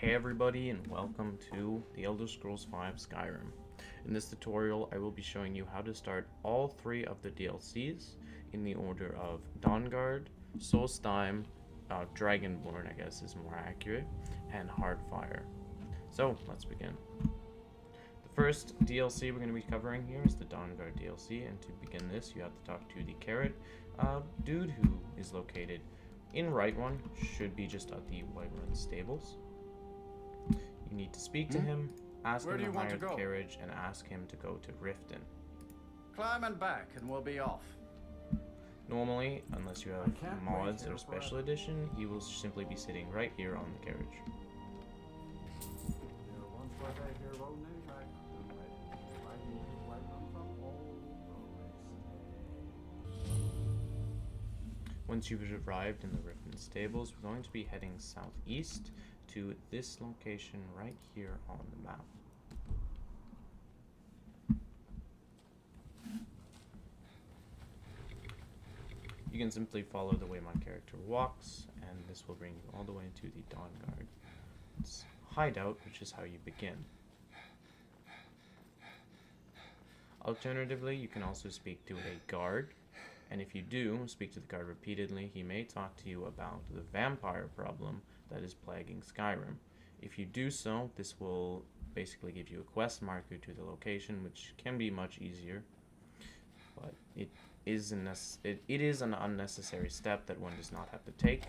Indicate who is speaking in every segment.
Speaker 1: Hey everybody, and welcome to the Elder Scrolls V Skyrim. In this tutorial, I will be showing you how to start all three of the DLCs in the order of Dawnguard, Solstheim, Dragonborn I guess is more accurate, and Heartfire. So, let's begin. The first DLC we're going to be covering here is the Dawnguard DLC, and to begin this, you have to talk to the carrot dude who is located in Right One, should be just at the White Run stables. You need to speak to him, ask him to hire the carriage, and ask him to go to Riften.
Speaker 2: Climb and back, and we'll be off.
Speaker 1: Normally, unless you have mods or special edition, he will simply be sitting right here on the carriage. Once you've arrived in the Riften stables, we're going to be heading southeast to this location right here on the map. You can simply follow the way my character walks, and this will bring you all the way to the Dawnguard's hideout, which is how you begin. Alternatively, you can also speak to a guard, and if you do speak to the guard repeatedly, he may talk to you about the vampire problem that is plaguing Skyrim. If you do so, this will basically give you a quest marker to the location, which can be much easier, but it is an unnecessary step that one does not have to take.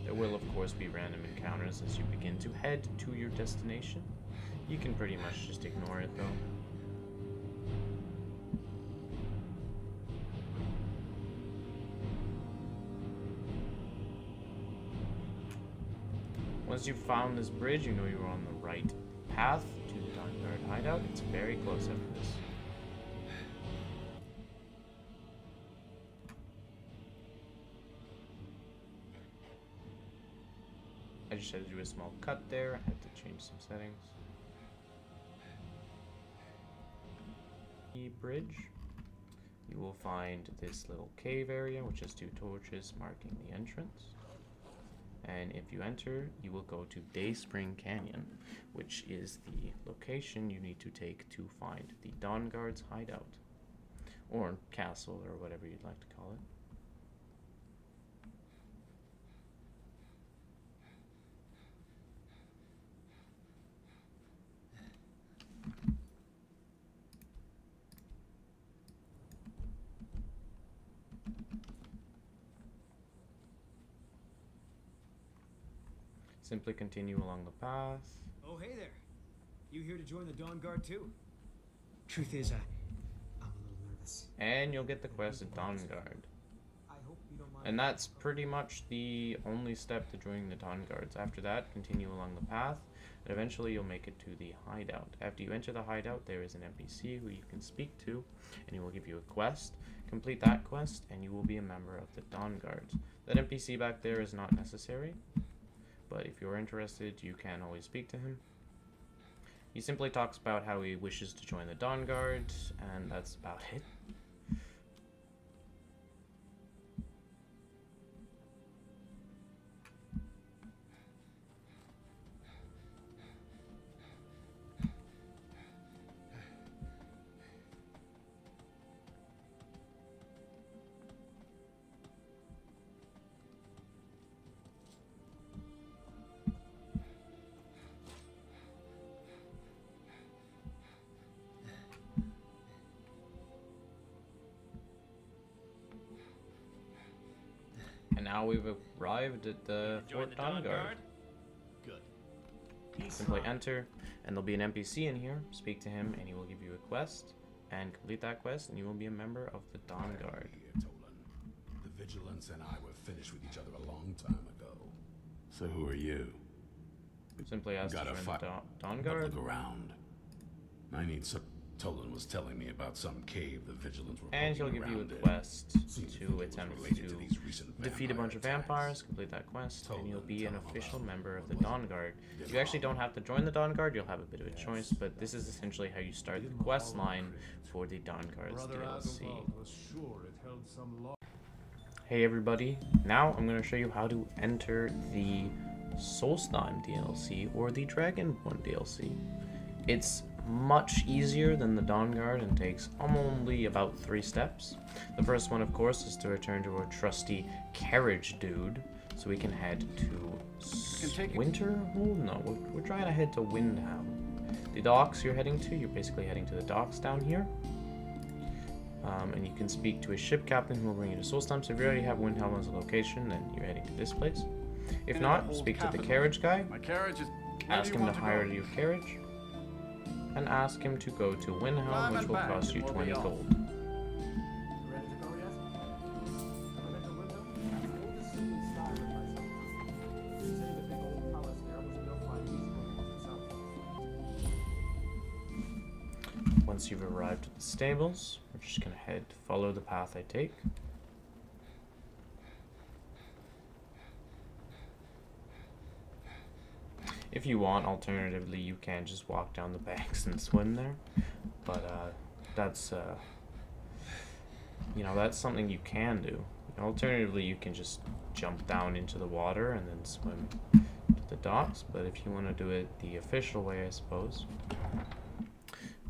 Speaker 1: There will of course be random encounters as you begin to head to your destination. You can pretty much just ignore it though. Once you've found this bridge, you know you're on the right path to the Dawnguard hideout. It's very close after this. I just had to do a small cut there. I had to change some settings. The bridge. You will find this little cave area, which has two torches marking the entrance. And if you enter, you will go to Dayspring Canyon, which is the location you need to take to find the Dawnguard's hideout, or castle, or whatever you'd like to call it. Simply continue along the path.
Speaker 3: Oh, hey there. You here to join the Dawnguard too? Truth is, I'm a little nervous.
Speaker 1: And you'll get the quest at Dawnguard.
Speaker 3: I hope you don't mind.
Speaker 1: And that's pretty much the only step to joining the Dawnguards. After that, continue along the path, and eventually you'll make it to the hideout. After you enter the hideout, there is an NPC who you can speak to, and he will give you a quest. Complete that quest, and you will be a member of the Dawnguards. That NPC back there is not necessary, but if you're interested, you can always speak to him. He simply talks about how he wishes to join the Dawnguard, and that's about it. And now we've arrived at the Fort Dawnguard.
Speaker 3: Good.
Speaker 1: Simply enter, and there'll be an NPC in here. Speak to him, and he will give you a quest. And complete that quest, and you will be a member of the Dawnguard.
Speaker 4: The Vigilance and I were finished with each other a long time ago. So who are you?
Speaker 1: Simply ask to join the Dawnguard.
Speaker 4: Look around. I need some. Tolan was telling me about some cave the Vigilance were
Speaker 1: And he'll give you a quest to attempt to defeat a bunch of vampires, complete that quest, and you'll be an official member of the Dawnguard. You actually don't have to join the Dawnguard, you'll have a bit of a choice, but this is essentially how you start the quest line for the Dawnguard's DLC. Hey everybody, now I'm going to show you how to enter the Solstheim DLC or the Dragonborn DLC. It's much easier than the Dawnguard and takes only about 3 steps. The first one, of course, is to return to our trusty carriage dude, so we can head to Winterhold? No, we're trying to head to Windhelm. The docks you're heading to, you're basically heading to the docks down here. And you can speak to a ship captain who will bring you to Solstheim. So if you already have Windhelm as a location, then you're heading to this place. If not, speak to the carriage guy.
Speaker 2: My carriage is.
Speaker 1: Ask him to hire you a carriage. And ask him to go to Windhelm, which will cost you 20 gold.
Speaker 3: Ready to go yet? I went to window. Oldest city in Skyrim by some time. They say the big old palace there was built by these people itself.
Speaker 1: Once you've arrived at the stables, we're just gonna follow the path I take. If you want, alternatively, you can just walk down the banks and swim there, but that's that's something you can do. Alternatively, you can just jump down into the water and then swim to the docks, but if you want to do it the official way, I suppose,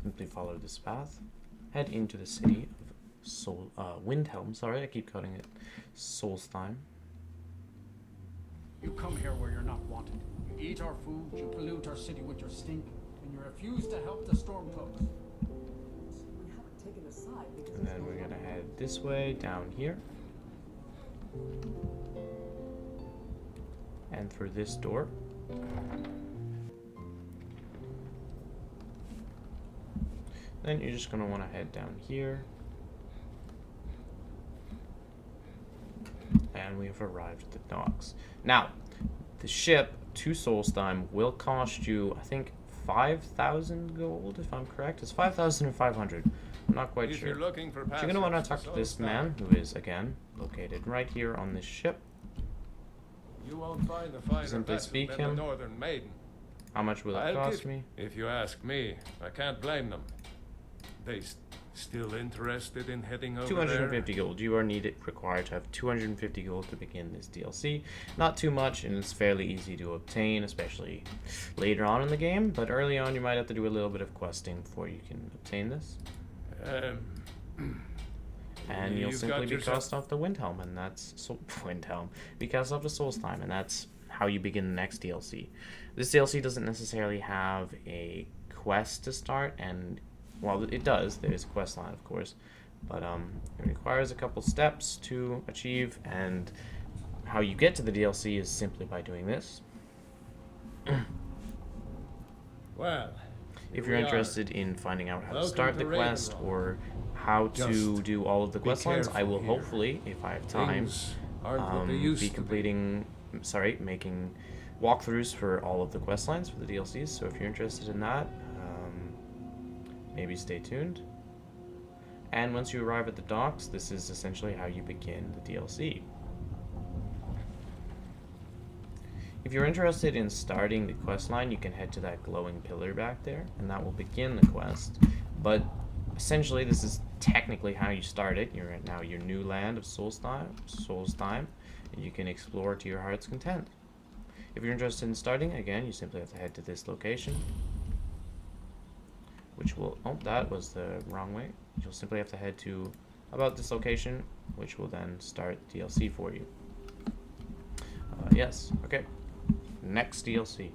Speaker 1: simply follow this path, head into the city of Windhelm. Sorry, I keep cutting it. Solstheim.
Speaker 2: You come here where you're not wanted. You eat our food, you pollute our city with your stink, and you refuse to help the Stormcloaks.
Speaker 5: We haven't taken a side because
Speaker 1: And then we're gonna head this way down here, and through this door. Then you're just gonna want to head down here, and we have arrived at the docks. Now, the ship to Solstheim will cost you, I think, 5,000 gold, if I'm correct. It's 5,000 or 500. I'm not quite
Speaker 6: If
Speaker 1: sure.
Speaker 6: you're looking for
Speaker 1: So you're gonna want to
Speaker 6: passage
Speaker 1: talk to this
Speaker 6: Solstheim,
Speaker 1: man, who is again located right here on this ship.
Speaker 6: You won't find a finer
Speaker 1: Simply
Speaker 6: vessel
Speaker 1: speak
Speaker 6: than
Speaker 1: him.
Speaker 6: the Northern Maiden.
Speaker 1: How much will it
Speaker 6: I'll
Speaker 1: cost
Speaker 6: give-
Speaker 1: me?
Speaker 6: If you ask me, I can't blame them. They still interested in heading over
Speaker 1: 250 gold. You are required to have 250 gold to begin this DLC. Not too much, and it's fairly easy to obtain, especially later on in the game. But early on, you might have to do a little bit of questing before you can obtain this.
Speaker 6: there.
Speaker 1: And you'll
Speaker 6: You've
Speaker 1: simply
Speaker 6: got
Speaker 1: be
Speaker 6: yourself-
Speaker 1: cast off the Windhelm, and that's Windhelm. Be cast off to Solstheim, and that's how you begin the next DLC. This DLC doesn't necessarily have a quest to start, and well, it does. There is a quest line, of course, but it requires a couple steps to achieve, and how you get to the DLC is simply by doing this.
Speaker 6: Well,
Speaker 1: If
Speaker 6: here
Speaker 1: you're
Speaker 6: we are.
Speaker 1: interested in finding out how to
Speaker 6: Welcome
Speaker 1: start the
Speaker 6: to
Speaker 1: quest
Speaker 6: Ravenloft.
Speaker 1: or how to
Speaker 6: Just
Speaker 1: do all of the
Speaker 6: be
Speaker 1: quest lines, I
Speaker 6: careful
Speaker 1: will
Speaker 6: here.
Speaker 1: hopefully, if I have time,
Speaker 6: Things aren't what they used
Speaker 1: be
Speaker 6: to
Speaker 1: completing, making walkthroughs for all of the quest lines for the DLCs. So if you're interested in that, maybe stay tuned. And once you arrive at the docks, this is essentially how you begin the DLC. If you're interested in starting the quest line, you can head to that glowing pillar back there, and that will begin the quest. But essentially, this is technically how you start it. You're at now your new land of Solstheim, and you can explore to your heart's content. If you're interested in starting, again, you simply have to head to this location, which will, oh, that was the wrong way. You'll simply have to head to about this location, which will then start DLC for you. Yes, okay. Next DLC.